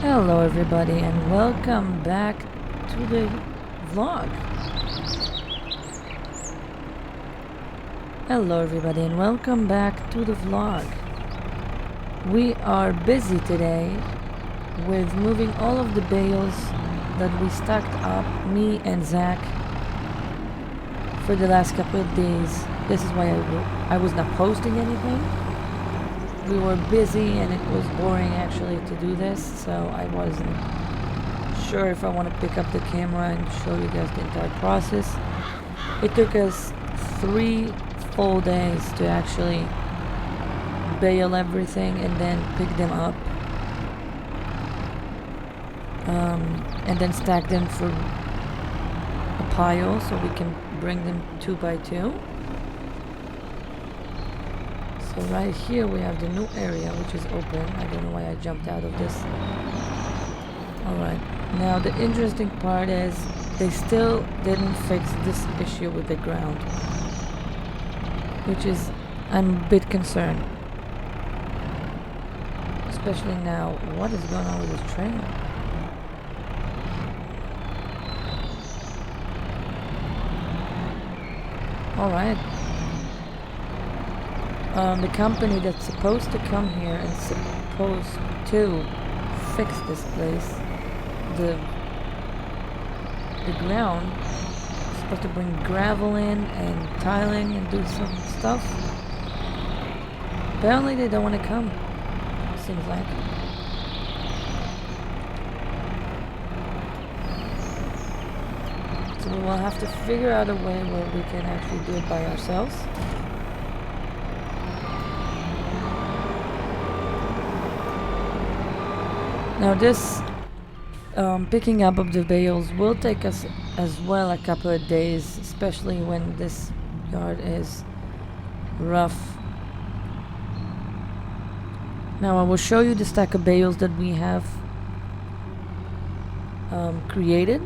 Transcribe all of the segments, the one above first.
Hello everybody and welcome back to the vlog. Hello everybody and welcome back to the vlog. We are busy today with moving all of the bales that we stacked up, me and Zach, for the last couple of days. This is why I was not posting anything. We were busy and it was boring actually to do this, so I wasn't sure if I want to pick up the camera and show you guys the entire process. It took us 3 full days to actually bale everything and then pick them up, and then stack them for a pile so we can bring them 2 by 2. So right here we have the new area, which is open. I don't know why I jumped out of this. Alright, now the interesting part is they still didn't fix this issue with the ground, which is, I'm a bit concerned. Especially now, what is going on with this train? Alright. The company that's supposed to come here and supposed to fix this place, the ground, is supposed to bring gravel in and tiling and do some stuff. Apparently they don't want to come, seems like. So we will have to figure out a way where we can actually do it by ourselves. Now this picking up of the bales will take us as well a couple of days, especially when this yard is rough. Now I will show you the stack of bales that we have created,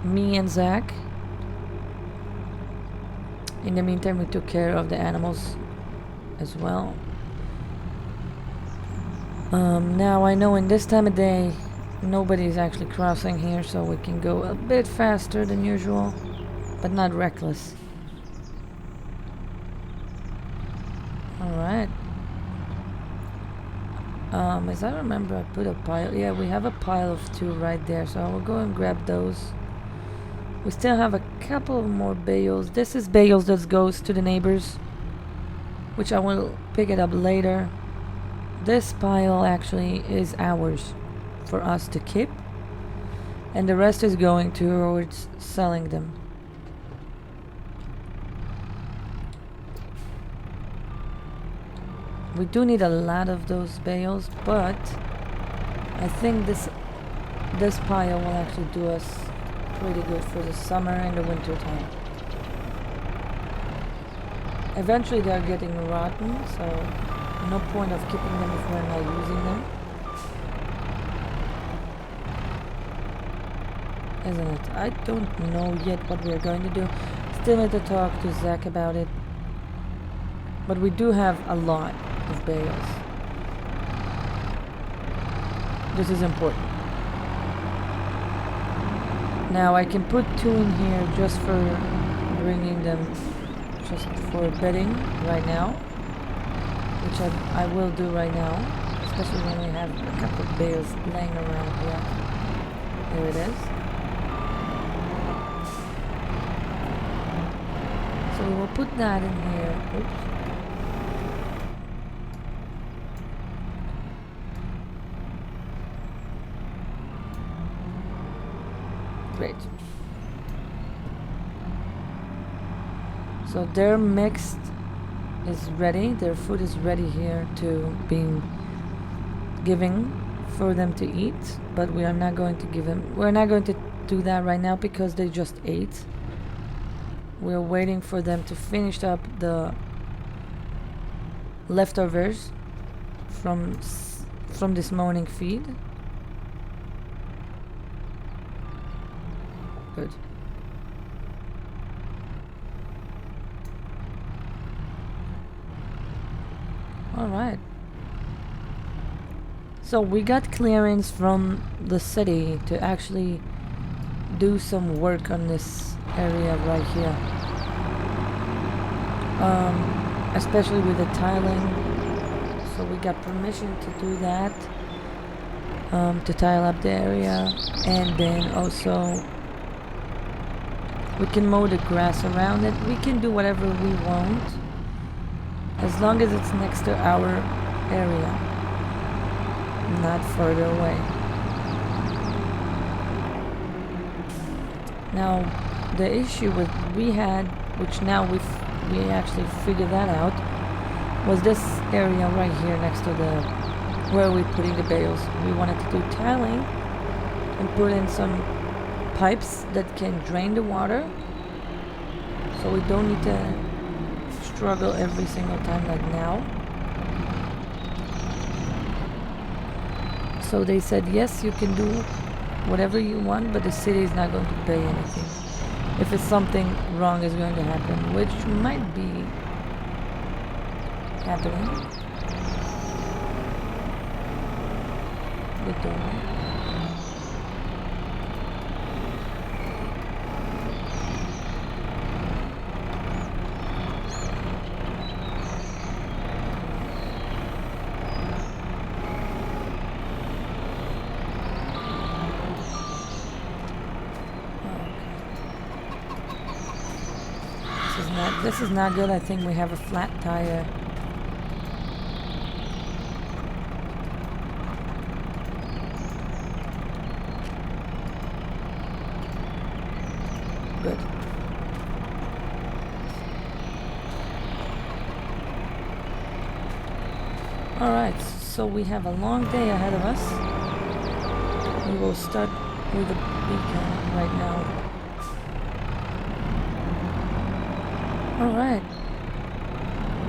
me and Zach. In the meantime we took care of the animals as well. Now I know in this time of day nobody's actually crossing here, so we can go a bit faster than usual, but not reckless. Alright. As I remember, I put a pile. Yeah, we have a pile of 2 right there, so I will go and grab those. We still have a couple more bales. This is bales that goes to the neighbors, which I will pick it up later. This pile actually is ours for us to keep, and the rest is going towards selling them. We do need a lot of those bales, but I think this pile will actually do us pretty good for the summer and the winter time. Eventually they're getting rotten, so no point of keeping them if we're not using them, isn't it? I don't know yet what we're going to do. Still need to talk to Zach about it, but we do have a lot of bales. This is important. Now I can put 2 in here just for bringing them, just for bedding right now, which I will do right now, especially when we have a couple of bales laying around here. There it is. So we will put that in here. Oops. Great. So their mixed is ready, their food is ready here to be giving for them to eat, but we are not going to give them, we're not going to do that right now because they just ate. We're waiting for them to finish up the leftovers from this morning feed. Good. All right. So we got clearance from the city to actually do some work on this area right here. Especially with the tiling. So we got permission to do that. To tile up the area. And then also we can mow the grass around it. We can do whatever we want. As long as it's next to our area. Not further away. Now, the issue with we had, which now we actually figured that out, was this area right here next to the where we're putting the bales. We wanted to do tiling and put in some pipes that can drain the water, so we don't need to struggle every single time like now. So they said, yes, you can do whatever you want, but the city is not going to pay anything. If it's something wrong is going to happen, which might be happening. We don't know. This is not good. I think we have a flat tire. Good. Alright, so we have a long day ahead of us. We will start with the beacon right now. Alright.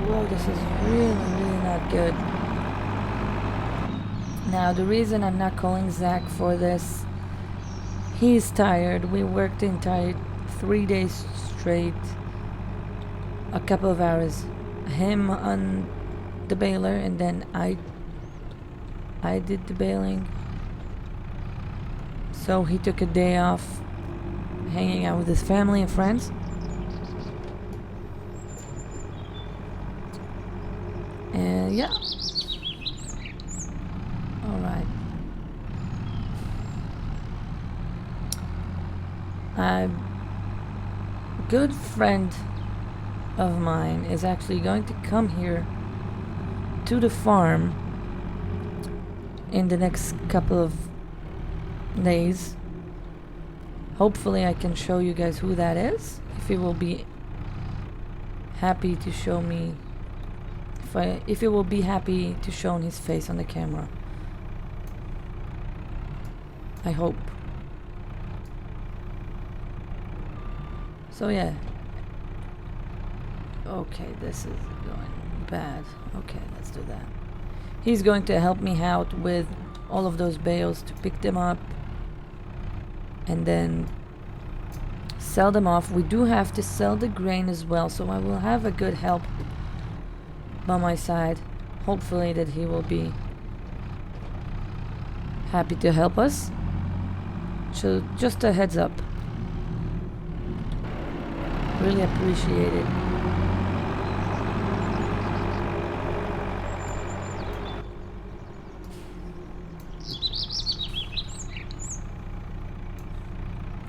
Whoa, this is really not good. Now, the reason I'm not calling Zach for this, he's tired. We worked the entire 3 days straight. A couple of hours. Him on the baler, and then I did the baling. So he took a day off hanging out with his family and friends. And yeah. Alright. A good friend of mine is actually going to come here to the farm in the next couple of days. Hopefully I can show you guys who that is. If he will be happy to show me, if he will be happy to show his face on the camera. I hope. So yeah. Okay, this is going bad. Okay, let's do that. He's going to help me out with all of those bales to pick them up and then sell them off. We do have to sell the grain as well, so I will have a good help by my side. Hopefully that he will be happy to help us. So just a heads up. Really appreciate it.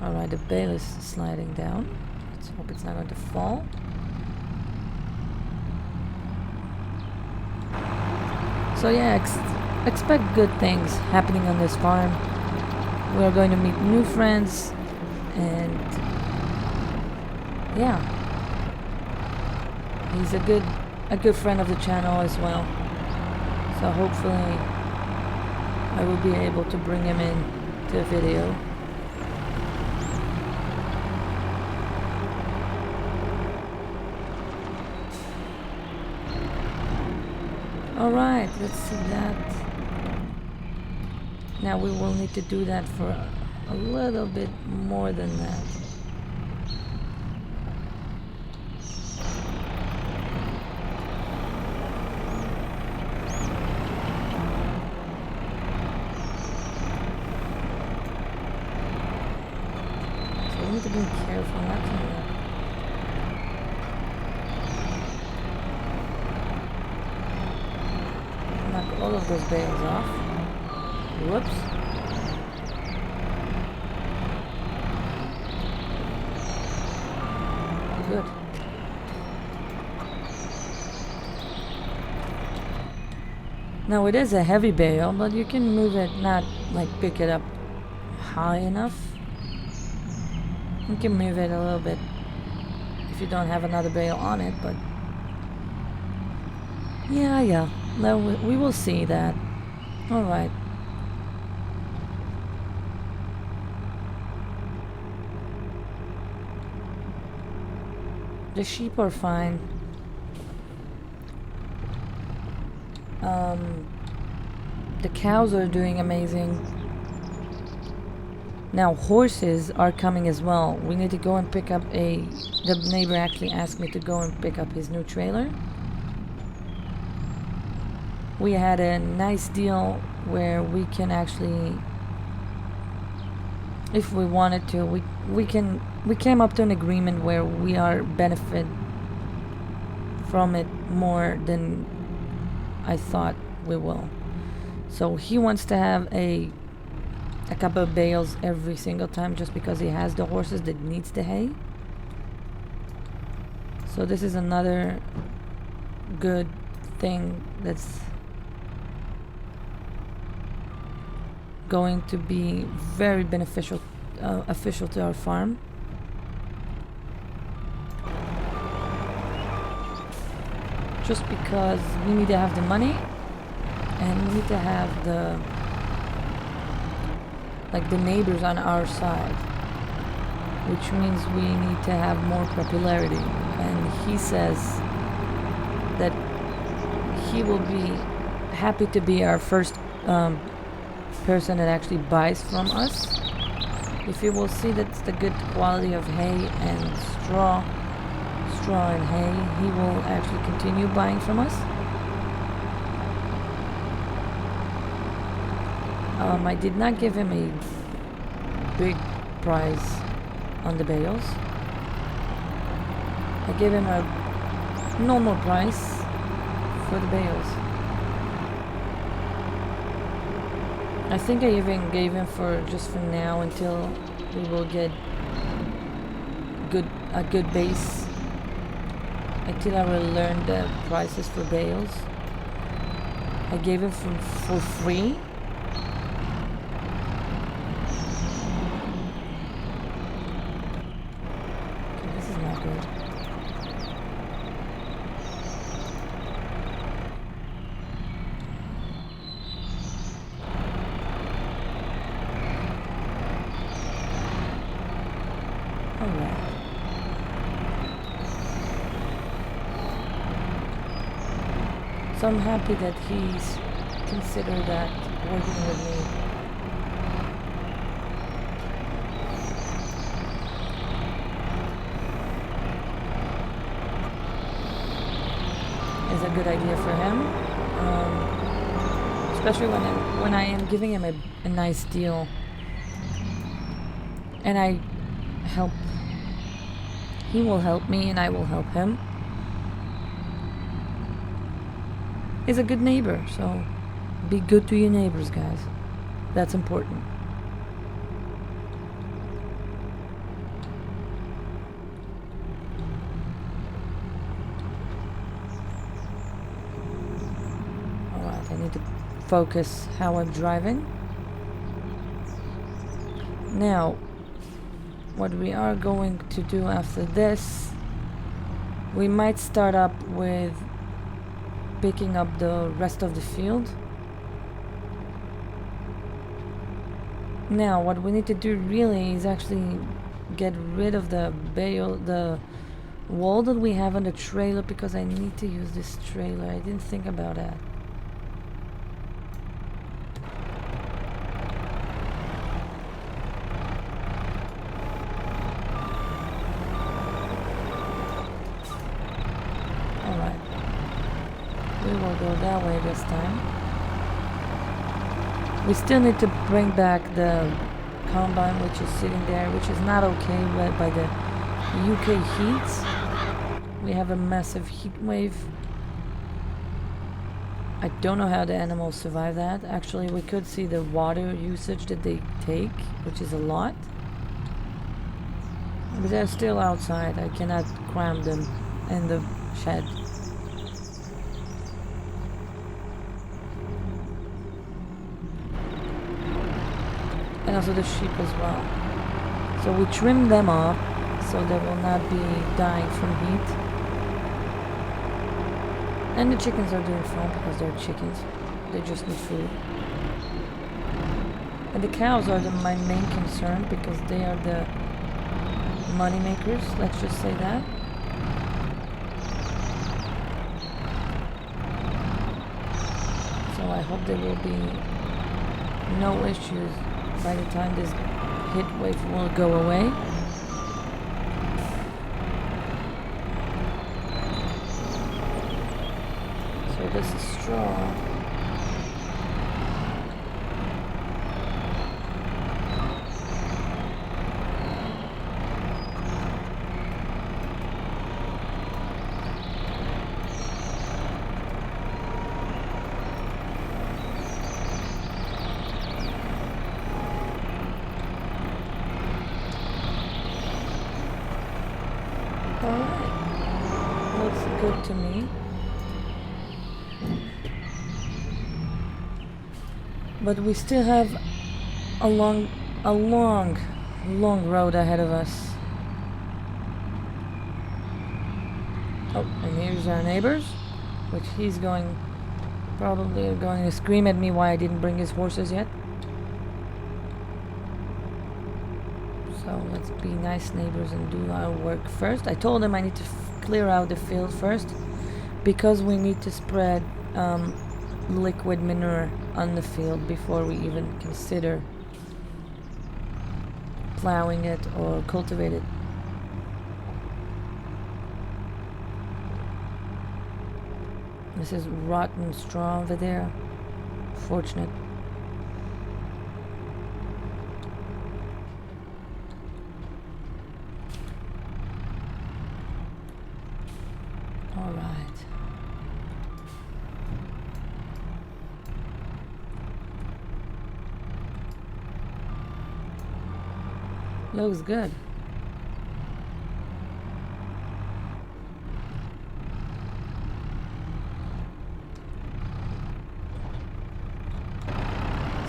Alright, the bale is sliding down. Let's hope it's not going to fall. So yeah, expect good things happening on this farm. We are going to meet new friends, and yeah, he's a good friend of the channel as well. So hopefully I will be able to bring him in to a video. Alright, let's see that. Now we will need to do that for a little bit more than that. need to be careful not to knock all of those bales off. Whoops. Good. Now it is a heavy bale, but you can move it, not like pick it up high enough. You can move it a little bit if you don't have another bale on it, but yeah. No, we will see that. All right. The sheep are fine. The cows are doing amazing. Now horses are coming as well. We need to go and pick up the neighbor actually asked me to go and pick up his new trailer. We had a nice deal where we can actually, if we wanted to, we came up to an agreement where we are benefit from it more than I thought we will. So he wants to have a couple of bales every single time just because he has the horses that needs the hay. So this is another good thing that's going to be very beneficial to our farm. Just because we need to have the money and we need to have the neighbors on our side, which means we need to have more popularity. And he says that he will be happy to be our first person that actually buys from us. If you will see that's the good quality of hay and straw and hay, he will actually continue buying from us. I did not give him a big price on the bales. I gave him a normal price for the bales. I think I even gave him for now until we will get a good base, until I will learn the prices for bales. I gave him for free. Okay, this is not good. So I'm happy that he's considered that working with me. Is a good idea for him, especially when I am giving him a nice deal, and he will help me and I will help him. He's a good neighbor, so be good to your neighbors, guys. That's important. Alright, I need to focus how I'm driving. Now, what we are going to do after this, we might start up with picking up the rest of the field. Now what we need to do really is actually get rid of the wall that we have on the trailer, because I need to use this trailer. I didn't think about that. We will go that way this time. We still need to bring back the combine which is sitting there, which is not okay by the UK heats. We have a massive heat wave. I don't know how the animals survive that. Actually, we could see the water usage that they take, which is a lot. But they're still outside. I cannot cram them in the shed. And also the sheep as well. So we trim them up so they will not be dying from heat. And the chickens are doing fine because they're chickens. They just need food. And the cows are my main concern because they are the money makers, let's just say that. So I hope there will be no issues by the time this heat wave will go away. So this is straw. Alright, looks good to me. But we still have a long road ahead of us. Oh, and here's our neighbors, which he's probably going to scream at me why I didn't bring his horses yet. So let's be nice neighbors and do our work first. I told him I need to clear out the field first because we need to spread liquid manure on the field before we even consider plowing it or cultivate it. This is rotten straw over there. Fortunate. All right. Looks good.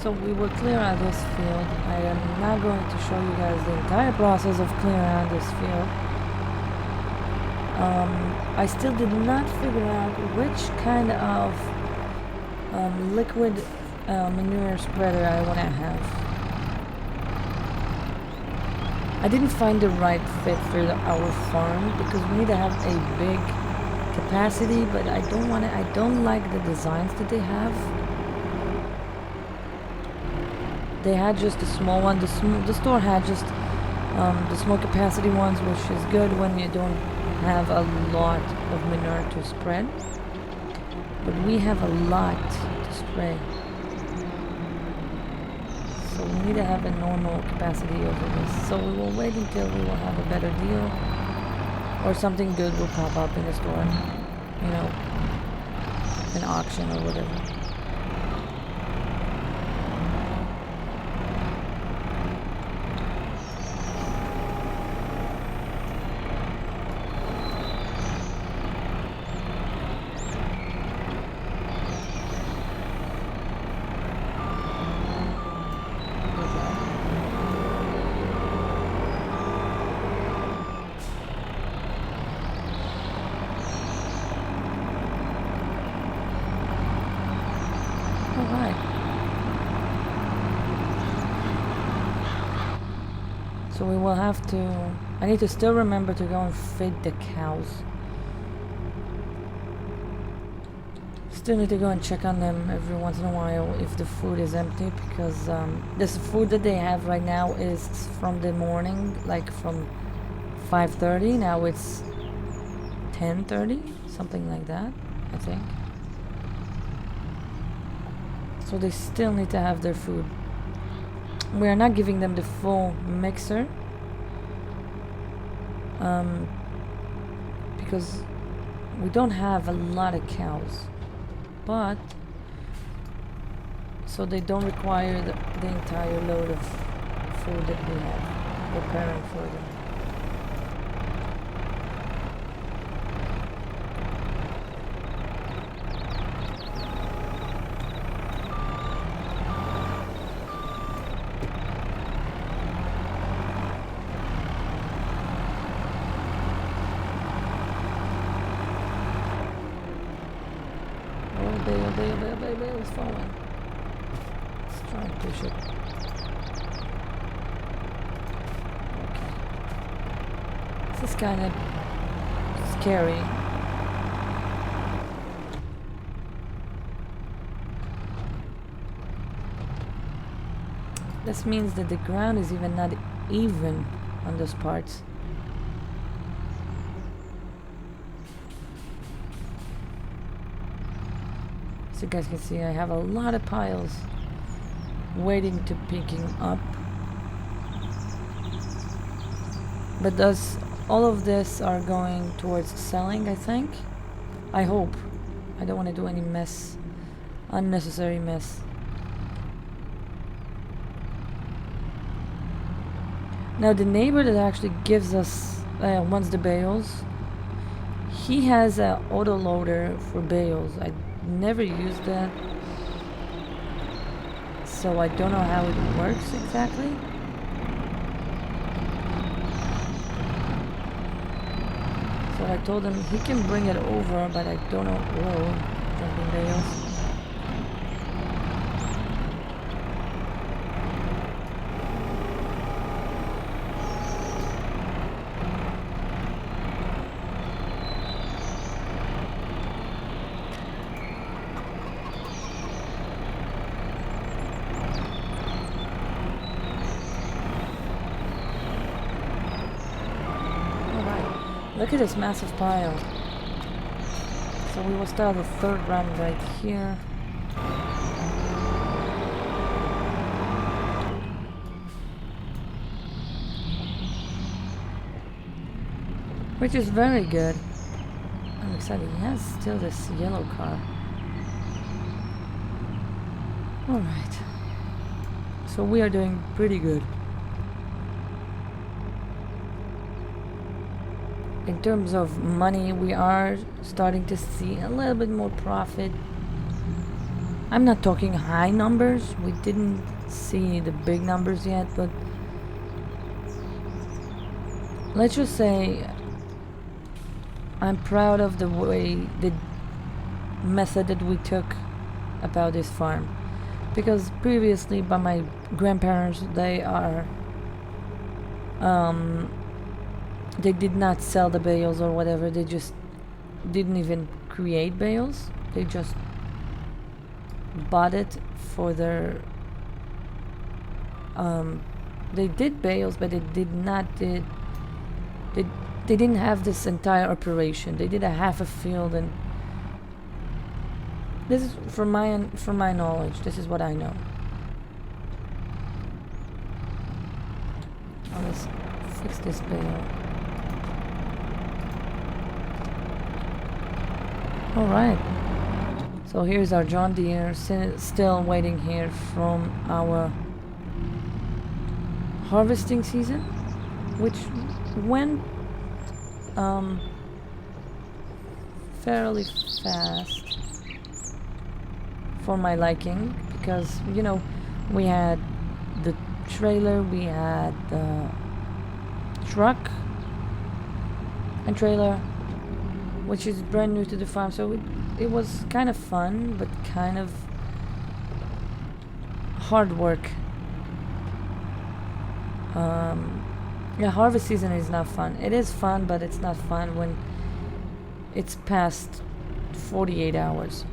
So we will clear out this field. I am not going to show you guys the entire process of clearing out this field. I still did not figure out which kind of liquid manure spreader I want to have. I didn't find the right fit for our farm because we need to have a big capacity, but I don't like the designs that they have. They had just a small one. The store had just the small capacity ones, which is good when you don't have a lot of manure to spread. But we have a lot to spray. So we need to have a normal capacity over this. So we will wait until we will have a better deal or something good will pop up in the store. You know, an auction or whatever. So we will have to... I need to still remember to go and feed the cows. Still need to go and check on them every once in a while if the food is empty, because this food that they have right now is from the morning, like from 5:30. Now it's 10:30, something like that, I think. So they still need to have their food. we are not giving them the full mixer because we don't have a lot of cows, but so they don't require the entire load of food that we have preparing for them. Bale is falling. Let's try and push it. Okay. This is kind of scary. This means that the ground is even not even on those parts. So you guys can see I have a lot of piles waiting to picking up. But thus all of this are going towards selling, I think. I hope. I don't want to do any mess. Unnecessary mess. Now the neighbor that actually gives us wants the bales, he has an auto loader for bales. I never used that, so I don't know how it works exactly. So I told him he can bring it over, but I don't know. Whoa, jumping bales. Look at this massive pile. So we will start the third run right here. Which is very good. I'm excited. He has still this yellow car. Alright. So we are doing pretty good. In terms of money, we are starting to see a little bit more profit. I'm not talking high numbers. We didn't see the big numbers yet, but let's just say I'm proud of the way, the method that we took about this farm. Because previously, by my grandparents, they are they did not sell the bales or whatever. They just didn't even create bales. They just bought it for their they did bales, but they didn't have this entire operation. They did a half a field, and this is from my knowledge. This is what I know. Let's fix this bale. Alright, so here's our John Deere, still waiting here from our harvesting season, which went fairly fast for my liking, because, you know, we had the trailer, we had the truck and trailer, which is brand new to the farm, so it was kind of fun, but kind of hard work. Yeah, harvest season is not fun. It is fun, but it's not fun when it's past 48 hours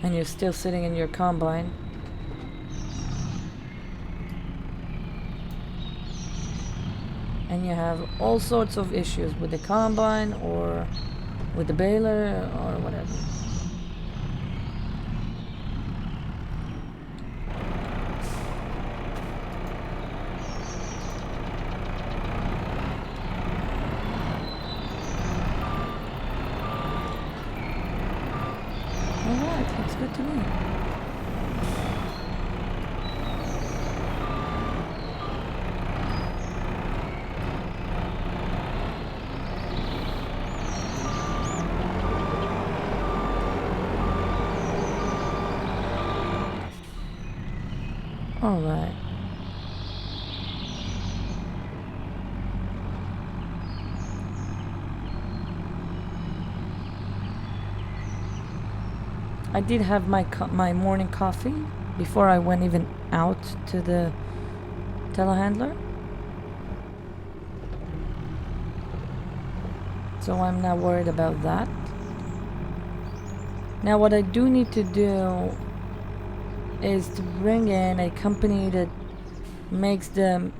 and you're still sitting in your combine. And you have all sorts of issues with the combine or with the baler or whatever. to me. All right. I did have my morning coffee before I went even out to the telehandler. So I'm not worried about that. Now what I do need to do is to bring in a company that makes the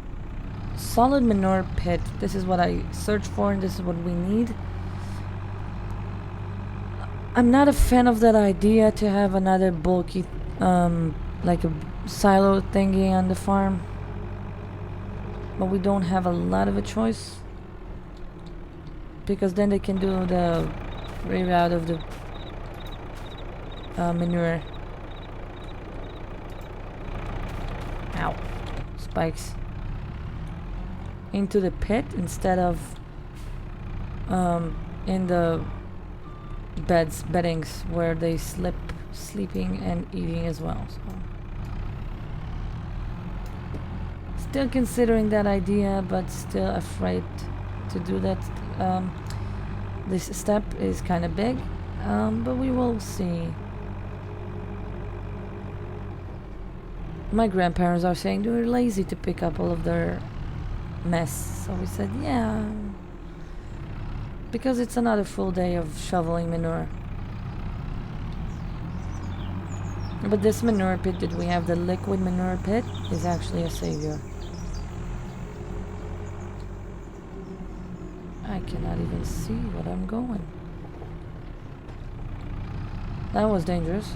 solid manure pit. This is what I searched for and this is what we need. I'm not a fan of that idea to have another bulky like a silo thingy on the farm, but we don't have a lot of a choice because then they can do the reroute of the manure. Ow. Spikes. Into the pit instead of in the beddings where they sleeping and eating as well. So still considering that idea, but still afraid to do that. This step is kind of big, but we will see. My grandparents are saying they're lazy to pick up all of their mess, so we said yeah, because it's another full day of shoveling manure. But this manure pit that we have, the liquid manure pit, is actually a savior. I cannot even see what I'm going. That was dangerous.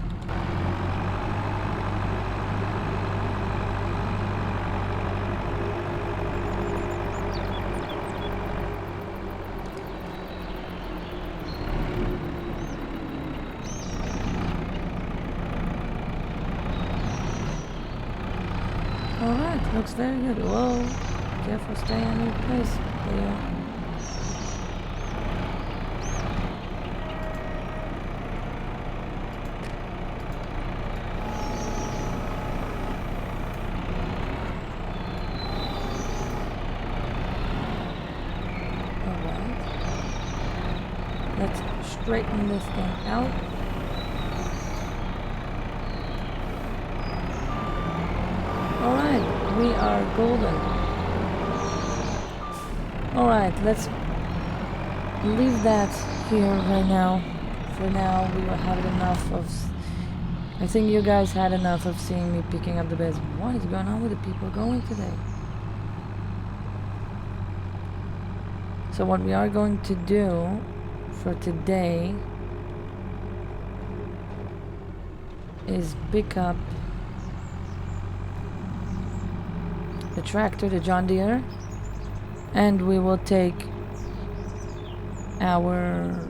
Alright, looks very good. Whoa, careful, stay in your place, Leo. Alright. Let's straighten this thing out. Alright, we are golden. Alright, let's leave that here right now. For now, we will have enough of... I think you guys had enough of seeing me picking up the beds. What is going on with the people going today? So what we are going to do for today is pick up the tractor, the John Deere, and we will take our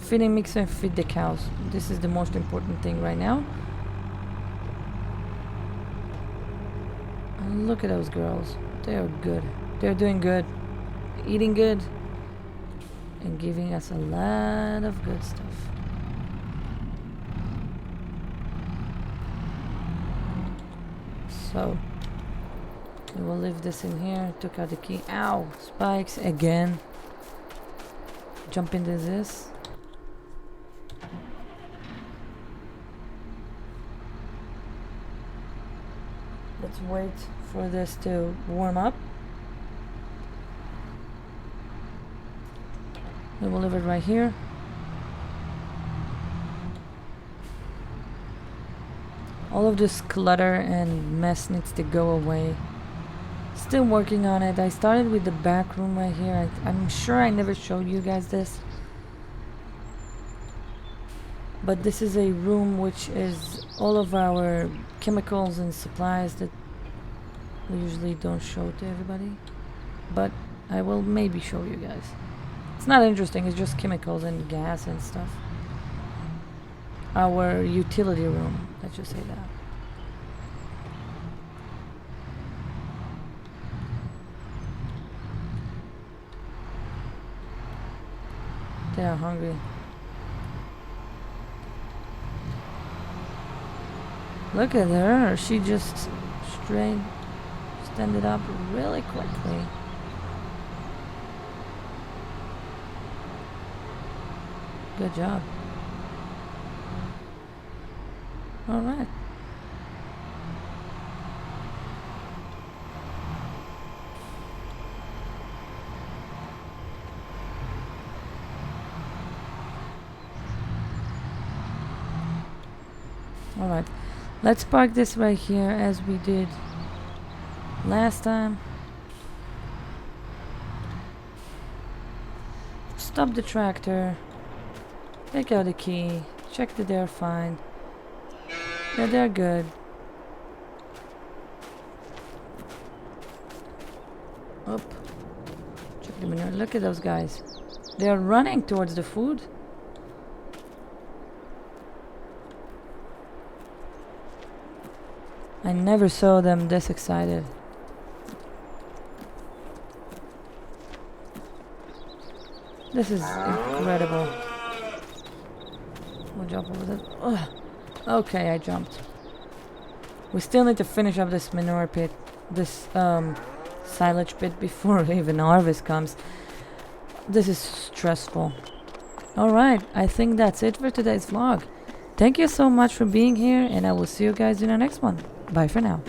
feeding mixer and feed the cows. This is the most important thing right now. And look at those girls. They are good. They're doing good. Eating good. And giving us a lot of good stuff. So we will leave this in here. Took out the key. Ow! Spikes again. Jump into this. Let's wait for this to warm up. We will leave it right here. All of this clutter and mess needs to go away. Still working on it. I started with the back room right here. I'm sure I never showed you guys this. But this is a room which is all of our chemicals and supplies that we usually don't show to everybody. But I will maybe show you guys. It's not interesting, it's just chemicals and gas and stuff. our utility room. Let's just say that. They are hungry. Look at her. She just standed up really quickly. Good job. All right. All right. Let's park this right here as we did last time. Stop the tractor. Take out the key. Check that they're fine. Yeah, they're good. Up. Check the manure. Look at those guys. They are running towards the food. I never saw them this excited. This is incredible. We'll jump over that. Ugh. Okay, I jumped. We still need to finish up this manure pit, this silage pit before even harvest comes. This is stressful. Alright, I think that's it for today's vlog. Thank you so much for being here, and I will see you guys in the next one. Bye for now.